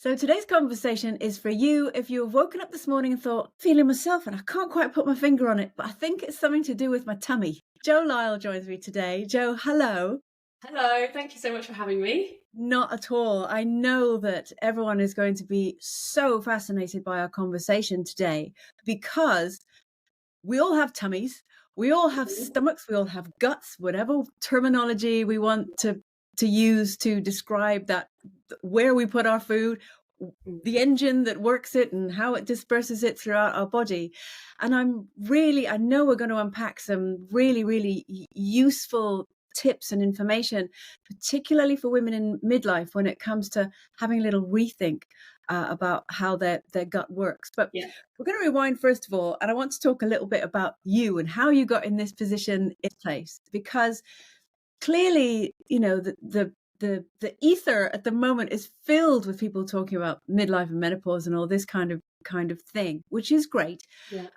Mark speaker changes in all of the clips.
Speaker 1: So today's conversation is for you if you have woken up this morning and thought, feeling myself and I can't quite put my finger on it, but I think it's something to do with my tummy. Jo Lyall joins me today. Jo, hello.
Speaker 2: Hello, thank you so much for having me.
Speaker 1: Not at all. I know that everyone is going to be so fascinated by our conversation today because we all have tummies, we all have
Speaker 2: Mhm.
Speaker 1: stomachs, we all have guts, whatever terminology we want to use to describe that, where we put our food, the
Speaker 2: Mhm.
Speaker 1: engine that works it and how it disperses it throughout our body. And I know we're going to unpack some really useful tips and information, particularly for women in midlife when it comes to having a little rethink about how their gut works. But
Speaker 2: Yeah.
Speaker 1: we're going to rewind first of all, and I want to talk a little bit about you and how you got in this position in place, because clearly, the ether at the moment is filled with people talking about midlife and menopause and all this kind of thing, which is great.
Speaker 2: Yeah.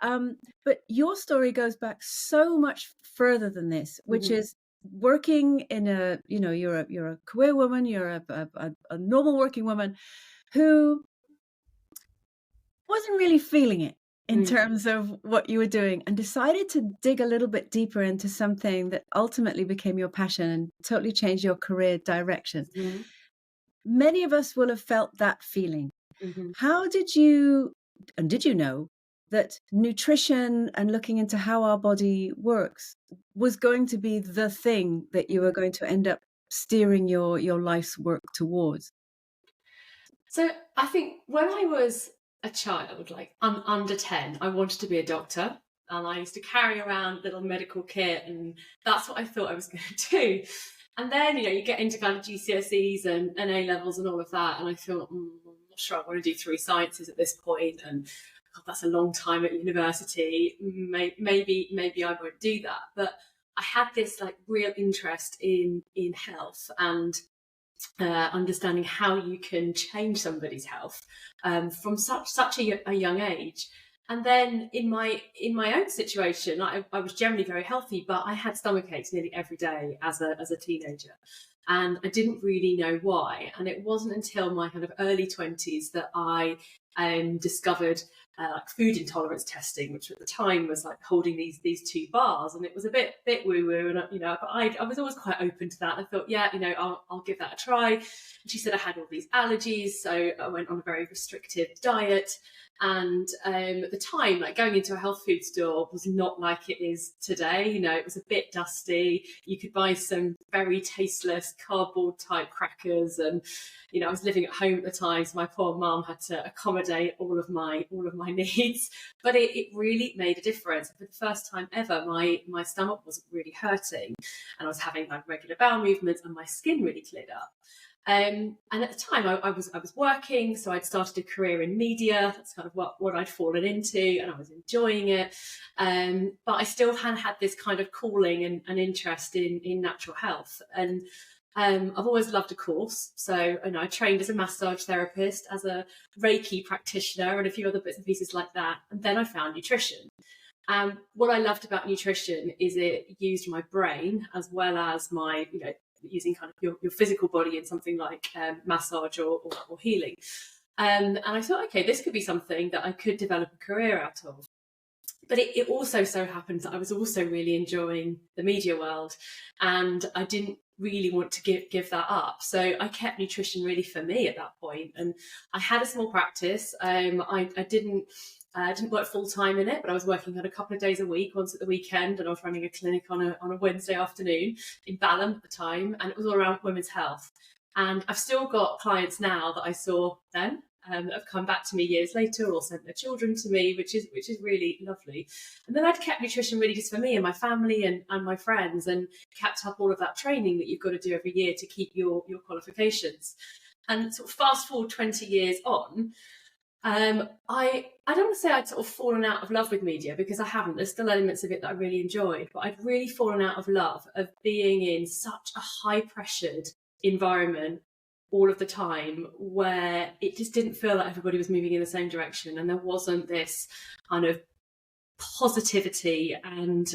Speaker 1: But your story goes back so much further than this, which
Speaker 2: Mhm.
Speaker 1: is working in you're a queer woman, you're a normal working woman who wasn't really feeling it in
Speaker 2: Mm.
Speaker 1: terms of what you were doing and decided to dig a little bit deeper into something that ultimately became your passion and totally changed your career direction.
Speaker 2: Mhm.
Speaker 1: Many of us will have felt that feeling.
Speaker 2: Mhm.
Speaker 1: How did you, and did you know that nutrition and looking into how our body works was going to be the thing that you were
Speaker 2: Mhm.
Speaker 1: going to end up steering your life's work towards?
Speaker 2: So I think when I was a child, like under 10, I wanted to be a doctor. And I used to carry around little medical kit, and that's what I thought I was going to do. And then, you get into kind of GCSEs and A levels and all of that. And I thought, I'm not sure I want to do three sciences at this point. And God, that's a long time at university. Maybe I won't do that. But I had this like real interest in health and understanding how you can change somebody's health from such a young age. And then in my own situation, I was generally very healthy, but I had stomach aches nearly every day as a teenager, and I didn't really know why. And it wasn't until my kind of early 20s that I discovered like food intolerance testing, which at the time was like holding these two bars, and it was a bit woo woo, and but I was always quite open to that. I thought, yeah, I'll give that a try. And she said I had all these allergies, so I went on a very restrictive diet. And at the time, like going into a health food store was not like it is today. It was a bit dusty. You could buy some very tasteless cardboard type crackers, and I was living at home at the time, so my poor mum had to accommodate all of my needs. But it really made a difference. For the first time ever, my stomach wasn't really hurting, and I was having like regular bowel movements, and my skin really cleared up. And at the time, I was working, so I'd started a career in media. That's kind of what I'd fallen into, and I was enjoying it. But I still had this kind of calling and interest in natural health. And I've always loved a course. So I trained as a massage therapist, as a Reiki practitioner, and a few other bits and pieces like that. And then I found nutrition. What I loved about nutrition is it used my brain as well as my, using kind of your physical body in something like massage or healing. And I thought, okay, this could be something that I could develop a career out of. But it also so happens that I was also really enjoying the media world, and I didn't really want to give that up. So I kept nutrition really for me at that point. And I had a small practice. I didn't work full time in it, but I was working on a couple of days a week, once at the weekend, and I was running a clinic on a Wednesday afternoon in Balham at the time, and it was all around women's health. And I've still got clients now that I saw then, that have come back to me years later or sent their children to me, which is really lovely. And then I'd kept nutrition really just for me and my family and my friends, and kept up all of that training that you've got to do every year to keep your qualifications. And sort of fast forward 20 years on, I don't want to say I'd sort of fallen out of love with media, because I haven't. There's still elements of it that I really enjoyed, but I'd really fallen out of love of being in such a high pressured environment all of the time, where it just didn't feel like everybody was moving in the same direction, and there wasn't this kind of positivity and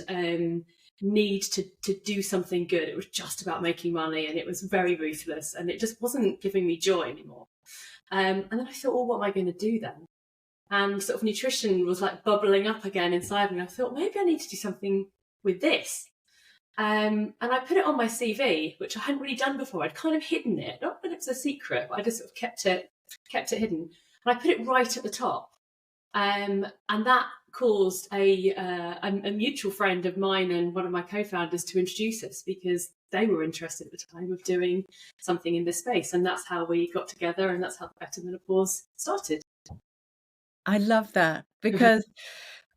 Speaker 2: need to do something good. It was just about making money, and it was very ruthless, and it just wasn't giving me joy anymore. And then I thought, well, what am I going to do then? And sort of nutrition was like bubbling up again inside me. I thought, maybe I need to do something with this. And I put it on my CV, which I hadn't really done before. I'd kind of hidden it, not that it's a secret, but I just sort of kept it hidden. And I put it right at the top. And that caused a mutual friend of mine and one of my co-founders to introduce us, because they were interested at the time of doing something in this space. And that's how we got together, and that's how Better Menopause started.
Speaker 1: I love that, because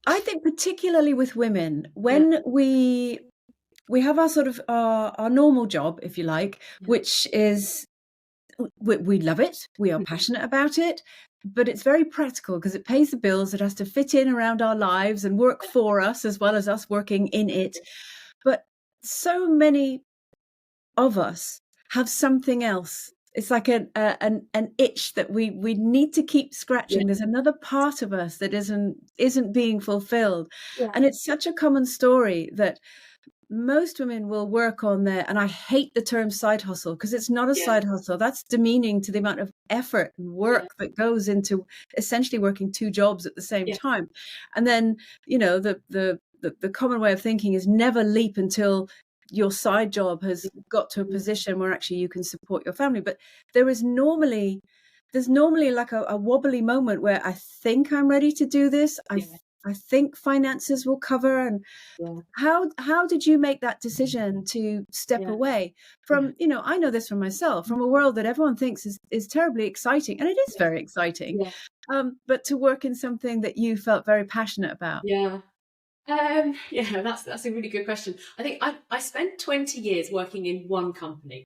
Speaker 1: I think particularly with women, when we have our sort of our normal job, if you like, which is, we love it, we are passionate about it, but it's very practical because it pays the bills. It has to fit in around our lives and work for us as well as us working in it. But so many of us have something else. It's like an itch that we need to keep scratching. There's another part of us that isn't being fulfilled. And it's such a common story that most women will work on their, and I hate the term side hustle, because it's not a side hustle. That's demeaning to the amount of effort and work that goes into essentially working two jobs at the same time. And then, the common way of thinking is never leap until your side job has got to a position where actually you can support your family. But there's normally like a wobbly moment where I think I'm ready to do this. I think finances will cover. And how did you make that decision to step away from, I know this from myself, from a world that everyone thinks is terribly exciting, and it is very exciting, but to work in something that you felt very passionate about?
Speaker 2: That's a really good question. I think I spent 20 years working in one company,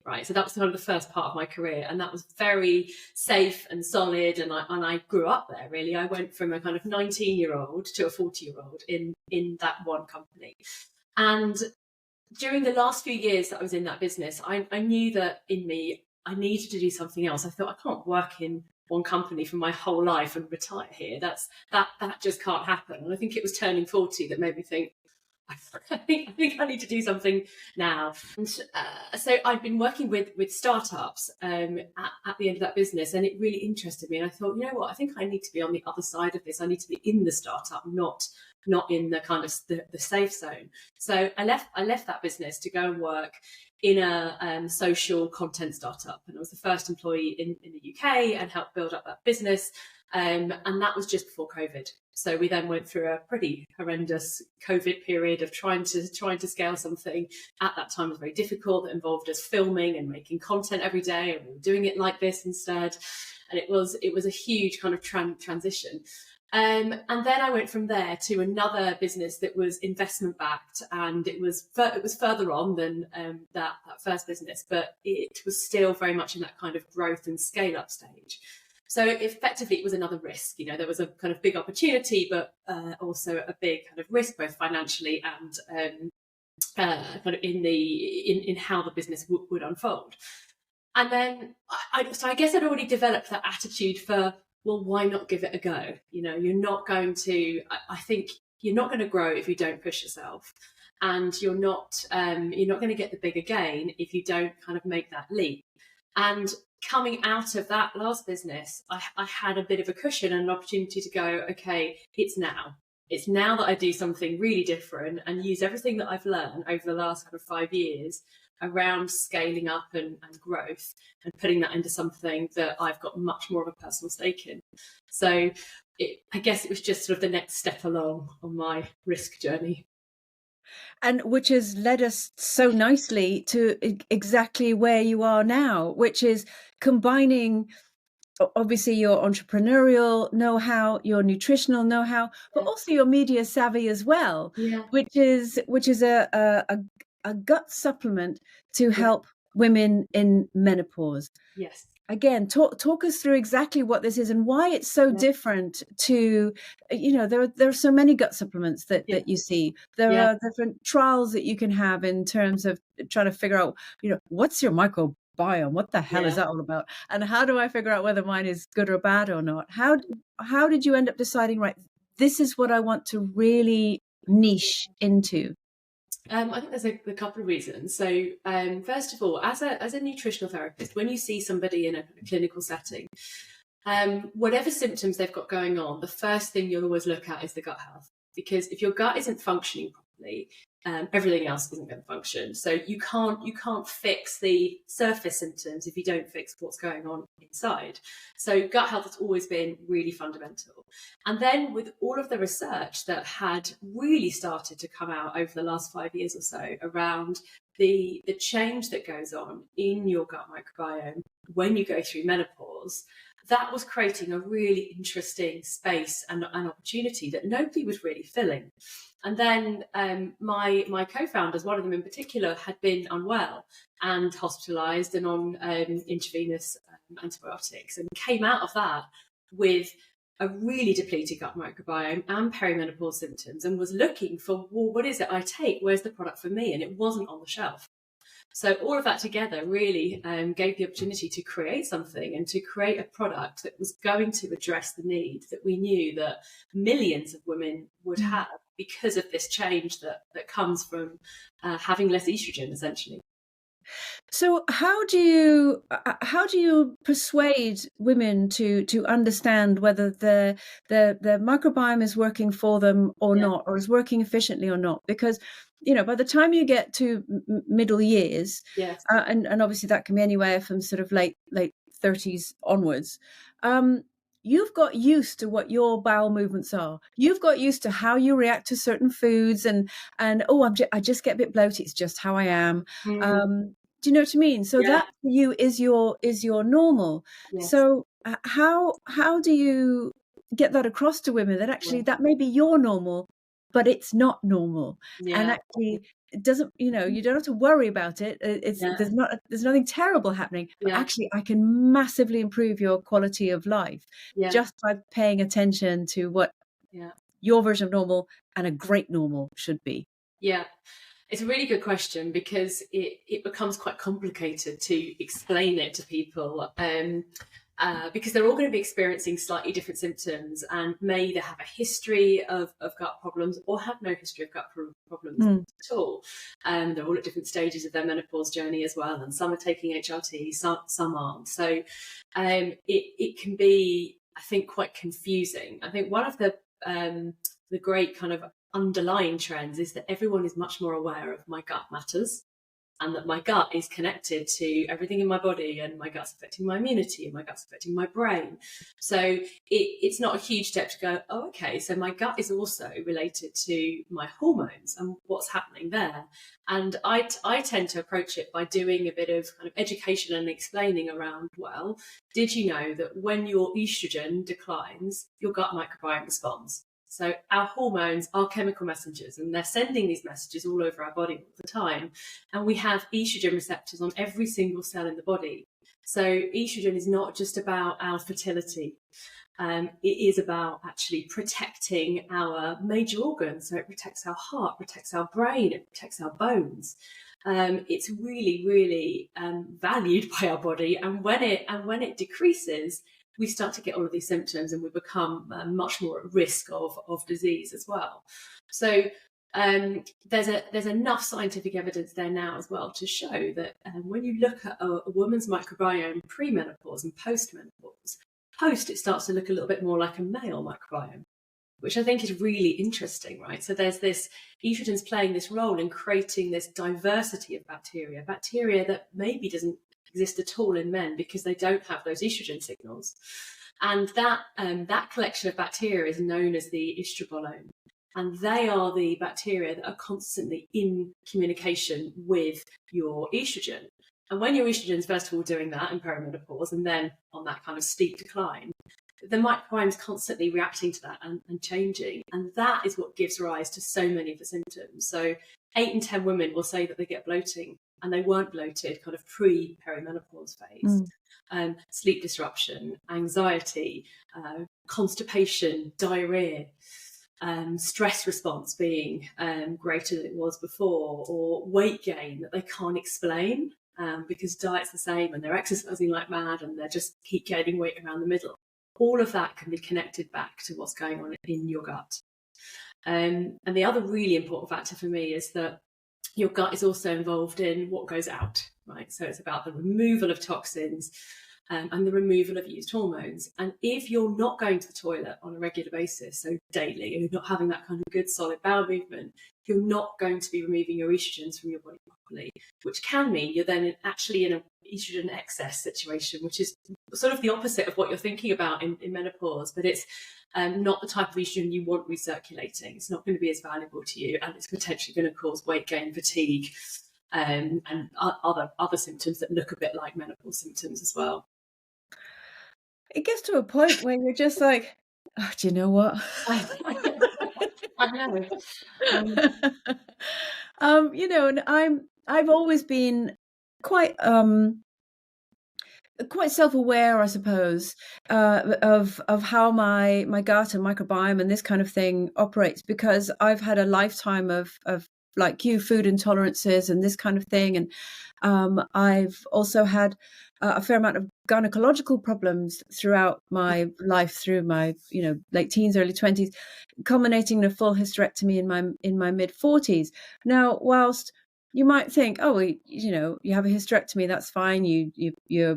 Speaker 2: right? So that was kind of the first part of my career, and that was very safe and solid. And I grew up there, really. I went from a kind of 19-year-old to a 40-year-old in that one company. And during the last few years that I was in that business, I knew that in me, I needed to do something else. I thought, I can't work in one company for my whole life and retire here. That just can't happen. And I think it was turning 40 that made me think, I think I need to do something now. And so I'd been working with startups at the end of that business, and it really interested me. And I thought, you know what, I think I need to be on the other side of this. I need to be in the startup, not in the kind of the safe zone. So I left that business to go and work in a social content startup, and I was the first employee in the UK and helped build up that business. And that was just before COVID. So we then went through a pretty horrendous COVID period of trying to scale something. At that time, it was very difficult. It involved us filming and making content every day, and we were doing it like this instead. And it was a huge kind of transition. And then I went from there to another business that was investment backed, and it was further on than that first business, but it was still very much in that kind of growth and scale up stage. So effectively, it was another risk. There was a kind of big opportunity, but also a big kind of risk, both financially and kind of in how the business would unfold. And then I guess I'd already developed that attitude for, well, why not give it a go? You're not going to. I think you're not going to grow if you don't push yourself, and you're not going to get the bigger gain if you don't kind of make that leap. And coming out of that last business, I had a bit of a cushion and an opportunity to go, okay, it's now. It's now that I do something really different and use everything that I've learned over the last kind of 5 years around scaling up and growth, and putting that into something that I've got much more of a personal stake in. So I guess it was just sort of the next step along on my risk journey.
Speaker 1: And which has led us so nicely to exactly where you are now, which is combining obviously your entrepreneurial know-how, your nutritional know-how, but also your media savvy as well, which is a gut supplement to help women in menopause.
Speaker 2: Yes.
Speaker 1: Again, talk us through exactly what this is and why it's so different to, there are so many gut supplements that you see. There are different trials that you can have in terms of trying to figure out, what's your microbiome? What the hell is that all about? And how do I figure out whether mine is good or bad or not? How did you end up deciding, right, this is what I want to really niche into?
Speaker 2: I think there's a couple of reasons. So, first of all, as a nutritional therapist, when you see somebody in a clinical setting, whatever symptoms they've got going on, the first thing you'll always look at is the gut health. Because if your gut isn't functioning properly, everything else isn't going to function. So you can't fix the surface symptoms if you don't fix what's going on inside. So gut health has always been really fundamental. And then with all of the research that had really started to come out over the last 5 years or so around the change that goes on in your gut microbiome when you go through menopause, that was creating a really interesting space and an opportunity that nobody was really filling. And then my co-founders, one of them in particular, had been unwell and hospitalised and on intravenous antibiotics, and came out of that with a really depleted gut microbiome and perimenopause symptoms, and was looking for, well, what is it I take? Where's the product for me? And it wasn't on the shelf. So all of that together really gave the opportunity to create something and to create a product that was going to address the need that we knew that millions of women would have because of this change that comes from having less estrogen, essentially.
Speaker 1: So how do you persuade women to understand whether the microbiome is working for them or not, or is working efficiently or not? Because by the time you get to middle years,
Speaker 2: yes,
Speaker 1: and obviously that can be anywhere from sort of late 30s onwards, you've got used to what your bowel movements are. You've got used to how you react to certain foods, and I just get a bit bloated. It's just how I am. Do you know what I mean? So that for you is your normal.
Speaker 2: Yes.
Speaker 1: So how do you get that across to women that actually that may be your normal, but it's not normal, and actually it doesn't. You don't have to worry about it. There's nothing terrible happening. But actually, I can massively improve your quality of life just by paying attention to what your version of normal and a great normal should be.
Speaker 2: Yeah. It's a really good question, because it becomes quite complicated to explain it to people, because they're all going to be experiencing slightly different symptoms and may either have a history of gut problems or have no history of gut problems at all. They're all at different stages of their menopause journey as well, and some are taking HRT, some aren't. So it can be, I think, quite confusing. I think one of the great kind of underlying trends is that everyone is much more aware of my gut matters, and that my gut is connected to everything in my body, and my gut's affecting my immunity, and my gut's affecting my brain. So it's not a huge step to go, oh, okay, so my gut is also related to my hormones and what's happening there. And I tend to approach it by doing a bit of kind of education and explaining around, well, did you know that when your estrogen declines, your gut microbiome responds? So our hormones are chemical messengers, and they're sending these messages all over our body all the time. And we have estrogen receptors on every single cell in the body. So estrogen is not just about our fertility. It is about actually protecting our major organs. So it protects our heart, protects our brain, it protects our bones. It's really, really valued by our body. And when it decreases, we start to get all of these symptoms, and we become much more at risk of disease as well. So there's enough scientific evidence there now as well to show that when you look at a woman's microbiome pre-menopause and post-menopause, it starts to look a little bit more like a male microbiome, which I think is really interesting, right? So there's this estrogen's playing this role in creating this diversity of bacteria that maybe doesn't exist at all in men because they don't have those estrogen signals. And that collection of bacteria is known as the estrobolome. And they are the bacteria that are constantly in communication with your estrogen. And when your estrogen is first of all doing that in perimenopause, and then on that kind of steep decline, the microbiome is constantly reacting to that and changing. And that is what gives rise to so many of the symptoms. So 8 in 10 women will say that they get bloating, and they weren't bloated kind of pre-perimenopause phase. Sleep disruption, anxiety, constipation, diarrhea, stress response being greater than it was before, or weight gain that they can't explain because diet's the same and they're exercising like mad and they just keep gaining weight around the middle. All of that can be connected back to what's going on in your gut. And the other really important factor for me is that your gut is also involved in what goes out, right? So it's about the removal of toxins, and the removal of used hormones. And if you're not going to the toilet on a regular basis, so daily, and you're not having that kind of good solid bowel movement, you're not going to be removing your estrogens from your body properly, which can mean you're then actually in an estrogen excess situation, which is sort of the opposite of what you're thinking about in menopause. But it's not the type of estrogen you want recirculating. It's not going to be as valuable to you, and it's potentially going to cause weight gain, fatigue, and other symptoms that look a bit like menopause symptoms as well.
Speaker 1: It gets to a point where you're just like, oh, do you know what?
Speaker 2: I know.
Speaker 1: And I've always been quite self-aware, I suppose, of how my gut and microbiome and this kind of thing operates, because I've had a lifetime of like food intolerances and this kind of thing, and I've also had a fair amount of gynecological problems throughout my life, through my late teens, early 20s, culminating in a full hysterectomy in my mid 40s. Now, whilst you might think, oh, well, you have a hysterectomy, that's fine. You're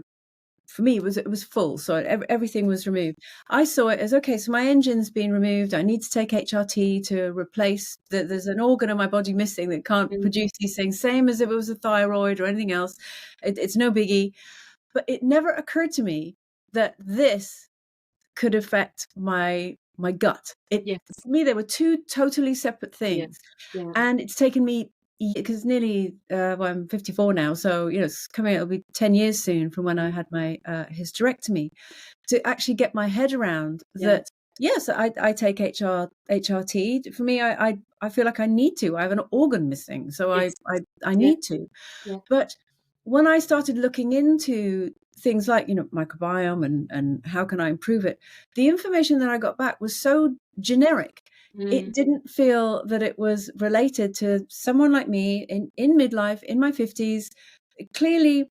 Speaker 1: For me, it was full, so everything was removed. I saw it as, okay, so my engine's been removed. I need to take HRT to replace there's an organ in my body missing that can't produce these things, same as if it was a thyroid or anything else. It's no biggie. But it never occurred to me that this could affect my gut.
Speaker 2: Yes.
Speaker 1: For me, they were two totally separate things.
Speaker 2: Yeah.
Speaker 1: And it's taken me, because nearly, I'm 54 now, so it's coming. It'll be 10 years soon from when I had my hysterectomy, to actually get my head around that. Yes, I take HRT. For me, I feel like I need to. I have an organ missing, so
Speaker 2: Yes.
Speaker 1: I need to.
Speaker 2: Yeah.
Speaker 1: But when I started looking into things like microbiome and how can I improve it, the information that I got back was so generic. It didn't feel that it was related to someone like me in midlife, in my 50s. Clearly,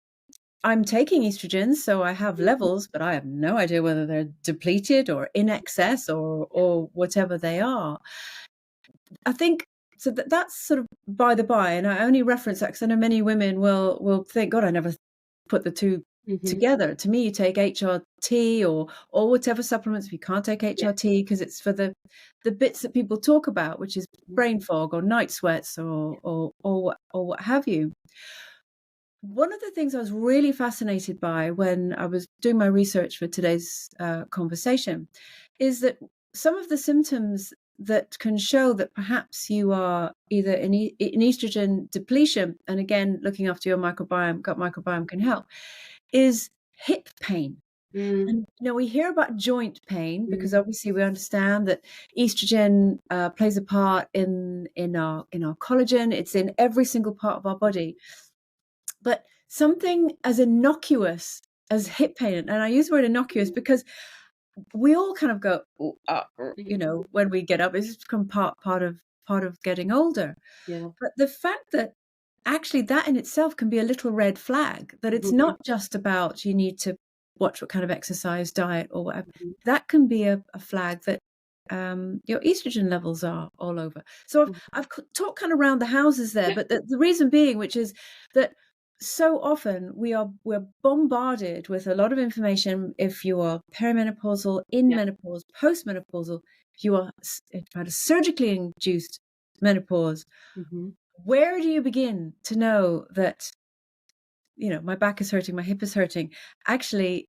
Speaker 1: I'm taking estrogens, so I have levels, but I have no idea whether they're depleted or in excess or whatever they are. I think so. That's sort of by the by, and I only reference that because I know many women will think, God, I never put the two together. To me, you take HRT or whatever supplements. If you can't take HRT because it's for the bits that people talk about, which is brain fog or night sweats or what have you. One of the things I was really fascinated by when I was doing my research for today's conversation is that some of the symptoms that can show that perhaps you are either in estrogen depletion, and again, looking after your microbiome, gut microbiome can help, is hip pain. And we hear about joint pain because obviously we understand that estrogen plays a part in our collagen. It's in every single part of our body. But something as innocuous as hip pain, and I use the word innocuous because we all kind of go, when we get up, it's just become part of getting older.
Speaker 2: Yeah.
Speaker 1: But the fact that actually that in itself can be a little red flag, that it's not just about you need to watch what kind of exercise, diet, or whatever. That can be a flag that your estrogen levels are all over. So I've talked kind of around the houses there, but the reason being, which is that so often we're bombarded with a lot of information. If you are perimenopausal, in menopause, postmenopausal, if you are had a surgically induced menopause, where do you begin to know that my back is hurting, my hip is hurting? Actually,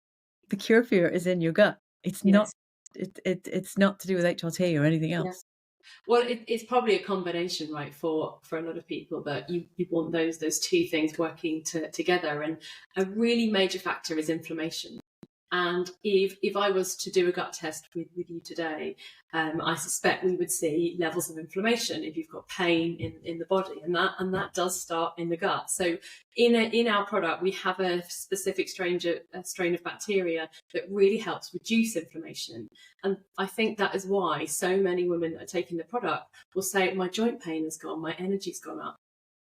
Speaker 1: the cure for it is in your gut. It's not. It's not to do with HRT or anything else.
Speaker 2: Well, it's probably a combination, right, for a lot of people, that you want those two things working together. And a really major factor is inflammation. And if I was to do a gut test with you today, I suspect we would see levels of inflammation if you've got pain in the body, and that does start in the gut. So in our product, we have a specific strain of bacteria that really helps reduce inflammation. And I think that is why so many women that are taking the product will say, my joint pain has gone, my energy's gone up.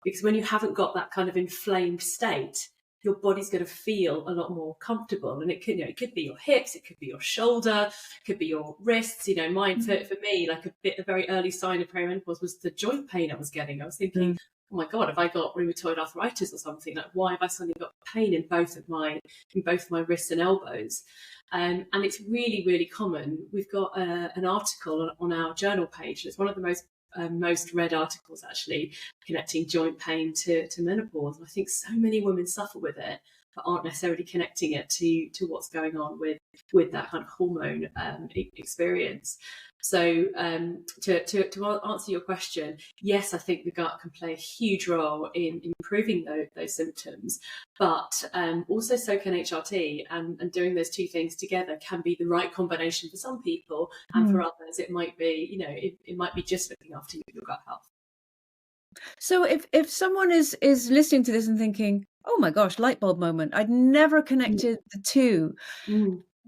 Speaker 2: Because when you haven't got that kind of inflamed state, your body's going to feel a lot more comfortable. And it could be your hips, it could be your shoulder, it could be your wrists. Mine, for me, like a very early sign of perimenopause was the joint pain I was getting. I was thinking, oh my God, have I got rheumatoid arthritis or something? Like, why have I suddenly got pain in both of my wrists and elbows? And it's really, really common. We've got an article on our journal page. It's one of the most read articles, actually, connecting joint pain to menopause. And I think so many women suffer with it, but aren't necessarily connecting it to what's going on with that kind of hormone experience. So to answer your question, yes, I think the gut can play a huge role in improving those symptoms, but also so can HRT, and doing those two things together can be the right combination for some people, and for others it might be, it might be just looking after your gut health.
Speaker 1: So if someone is listening to this and thinking, oh my gosh, light bulb moment, I'd never connected the two.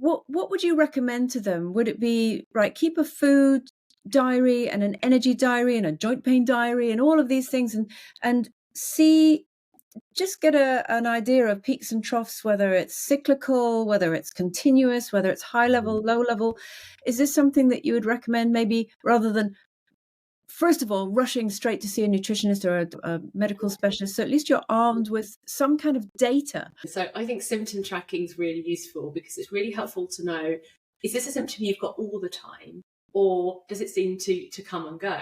Speaker 1: What would you recommend to them? Would it be, right, keep a food diary and an energy diary and a joint pain diary and all of these things, and see, just get an idea of peaks and troughs, whether it's cyclical, whether it's continuous, whether it's high level, low level? Is this something that you would recommend, maybe, rather than, first of all, rushing straight to see a nutritionist or a medical specialist? So at least you're armed with some kind of data.
Speaker 2: So I think symptom tracking is really useful, because it's really helpful to know, is this a symptom you've got all the time, or does it seem to come and go?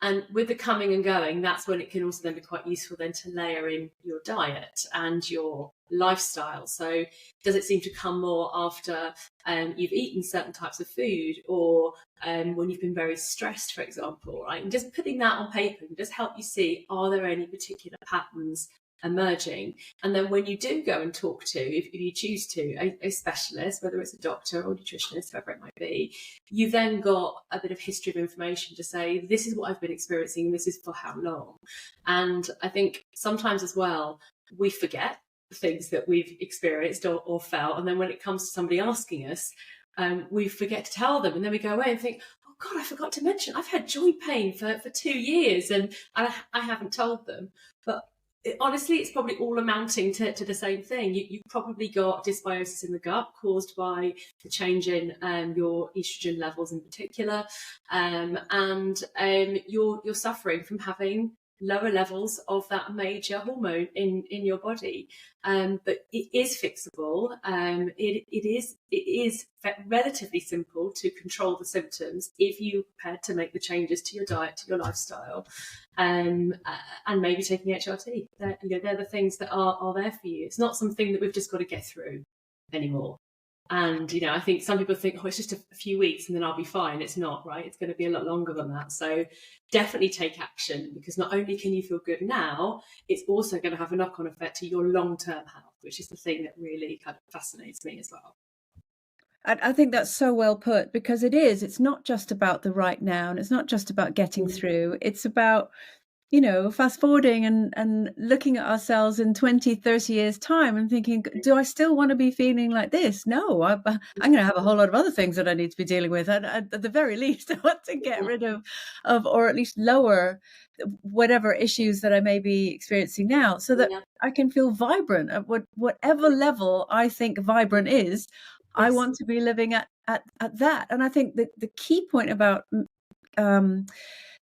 Speaker 2: And with the coming and going, that's when it can also then be quite useful then to layer in your diet and your lifestyle. So does it seem to come more after you've eaten certain types of food, or when you've been very stressed, for example, right? And just putting that on paper can just help you see, are there any particular patterns emerging? And then when you do go and talk to, if you choose to, a specialist, whether it's a doctor or nutritionist, whoever it might be, you then got a bit of history of information to say, this is what I've been experiencing and this is for how long. And I think sometimes as well, we forget the things that we've experienced or felt, and then when it comes to somebody asking us, we forget to tell them, and then we go away and think, oh God, I forgot to mention I've had joint pain for 2 years and I haven't told them. But honestly, it's probably all amounting to the same thing. You've probably got dysbiosis in the gut caused by the change in your estrogen levels in particular, and you're suffering from having lower levels of that major hormone in your body. But it is fixable. It is relatively simple to control the symptoms if you're prepared to make the changes to your diet, to your lifestyle, and maybe taking HRT. They're the things that are there for you. It's not something that we've just got to get through anymore. And, I think some people think, oh, it's just a few weeks and then I'll be fine. It's not, right? It's going to be a lot longer than that. So definitely take action, because not only can you feel good now, it's also going to have a knock-on effect to your long-term health, which is the thing that really kind of fascinates me as well.
Speaker 1: I think that's so well put, because it's not just about the right now, and it's not just about getting through. It's about, fast forwarding and looking at ourselves in 20, 30 years time and thinking, do I still want to be feeling like this? No, I'm going to have a whole lot of other things that I need to be dealing with. And at the very least, I want to get rid of, or at least lower whatever issues that I may be experiencing now, so that I can feel vibrant at whatever level I think vibrant is. Yes. I want to be living at that. And I think that the key point about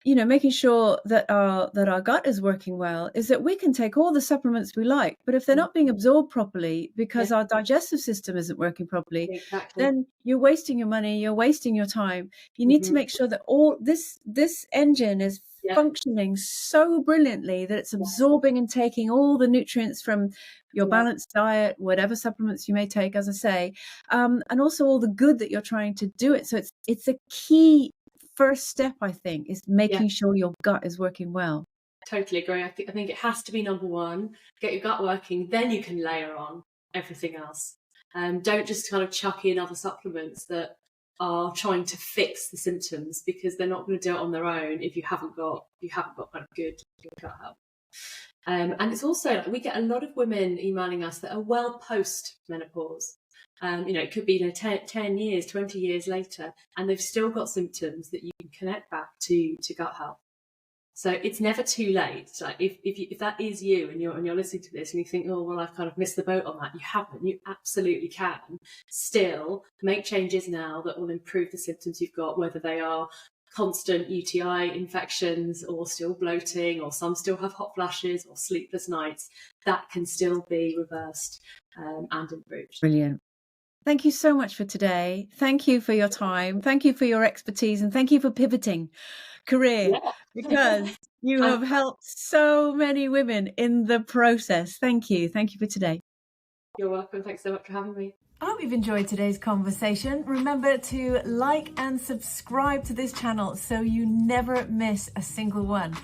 Speaker 1: making sure that our gut is working well is that we can take all the supplements we like, but if they're not being absorbed properly because our digestive system isn't working properly, then you're wasting your money, you're wasting your time. You need to make sure that all this engine is functioning so brilliantly that it's absorbing and taking all the nutrients from your balanced diet, whatever supplements you may take, as I say, and also all the good that you're trying to do it. So it's a key first step, I think, is making sure your gut is working well.
Speaker 2: Totally agree. I think it has to be number one. Get your gut working, then you can layer on everything else. Don't just kind of chuck in other supplements that are trying to fix the symptoms, because they're not going to do it on their own if you haven't got kind of good gut health. And it's also, we get a lot of women emailing us that are well post menopause. It could be 10 years, 20 years later, and they've still got symptoms that you can connect back to gut health. So it's never too late. Like if that is you and you're listening to this and you think, oh, well, I've kind of missed the boat on that. You haven't. You absolutely can still make changes now that will improve the symptoms you've got, whether they are constant UTI infections, or still bloating, or some still have hot flashes or sleepless nights, that can still be reversed and improved.
Speaker 1: Brilliant. Thank you so much for today. Thank you for your time. Thank you for your expertise, and thank you for pivoting career, because you have helped so many women in the process. Thank you. Thank you for today.
Speaker 2: You're welcome. Thanks so much for having me.
Speaker 1: I hope you've enjoyed today's conversation. Remember to like and subscribe to this channel so you never miss a single one.